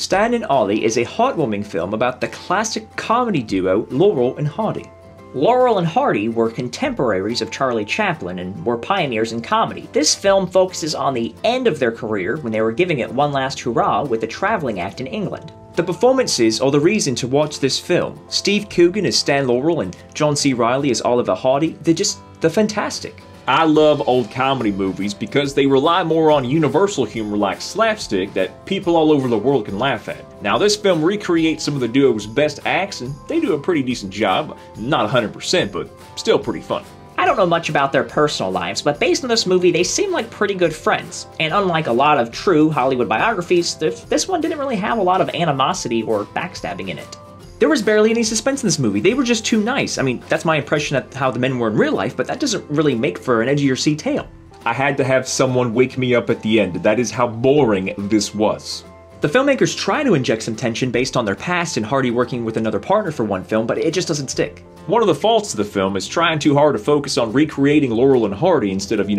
Stan and Ollie is a heartwarming film about the classic comedy duo Laurel and Hardy. Laurel and Hardy were contemporaries of Charlie Chaplin and were pioneers in comedy. This film focuses on the end of their career when they were giving it one last hurrah with a traveling act in England. The performances are the reason to watch this film. Steve Coogan as Stan Laurel and John C. Reilly as Oliver Hardy, they're fantastic. I love old comedy movies because they rely more on universal humor like slapstick that people all over the world can laugh at. Now this film recreates some of the duo's best acts and they do a pretty decent job. Not 100%, but still pretty fun. I don't know much about their personal lives, but based on this movie, they seem like pretty good friends. And unlike a lot of true Hollywood biographies, this one didn't really have a lot of animosity or backstabbing in it. There was barely any suspense in this movie. They were just too nice. I mean, that's my impression of how the men were in real life, but that doesn't really make for an edgier seat tale. I had to have someone wake me up at the end. That is how boring this was. The filmmakers try to inject some tension based on their past and Hardy working with another partner for one film, but it just doesn't stick. One of the faults of the film is trying too hard to focus on recreating Laurel and Hardy instead of,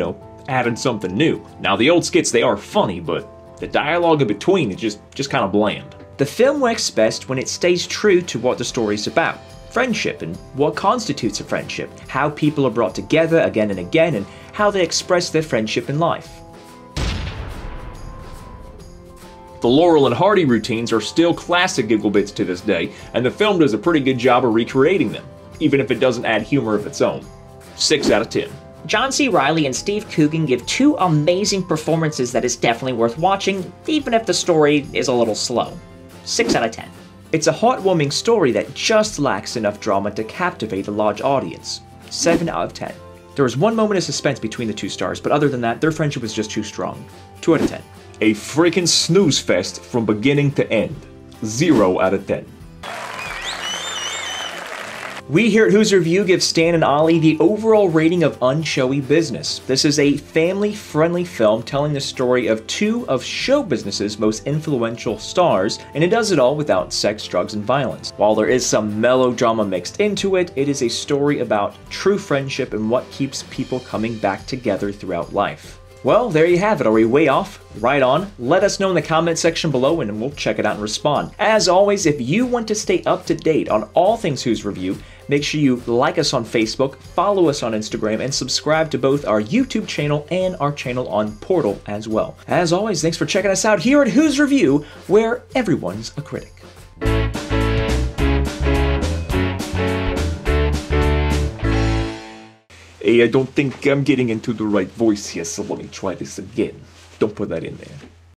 adding something new. Now, the old skits, they are funny, but the dialogue in between is just kind of bland. The film works best when it stays true to what the story is about. Friendship and what constitutes a friendship, how people are brought together again and again, and how they express their friendship in life. The Laurel and Hardy routines are still classic giggle bits to this day, and the film does a pretty good job of recreating them, even if it doesn't add humor of its own. 6 out of 10. John C. Reilly and Steve Coogan give two amazing performances that is definitely worth watching, even if the story is a little slow. 6 out of 10. It's a heartwarming story that just lacks enough drama to captivate a large audience. 7 out of 10. There was one moment of suspense between the two stars, but other than that, their friendship was just too strong. 2 out of 10. A freaking snooze fest from beginning to end. 0 out of 10. We here at Who's Review give Stan and Ollie the overall rating of unshowy business. This is a family-friendly film telling the story of two of show business's most influential stars, and it does it all without sex, drugs, and violence. While there is some melodrama mixed into it, it is a story about true friendship and what keeps people coming back together throughout life. Well, there you have it. Are we way off? Right on. Let us know in the comment section below and we'll check it out and respond. As always, if you want to stay up to date on all things Who's Review, make sure you like us on Facebook, follow us on Instagram, and subscribe to both our YouTube channel and our channel on Portal as well. As always, thanks for checking us out here at Who's Review, where everyone's a critic. Hey, I don't think I'm getting into the right voice here, so let me try this again. Don't put that in there.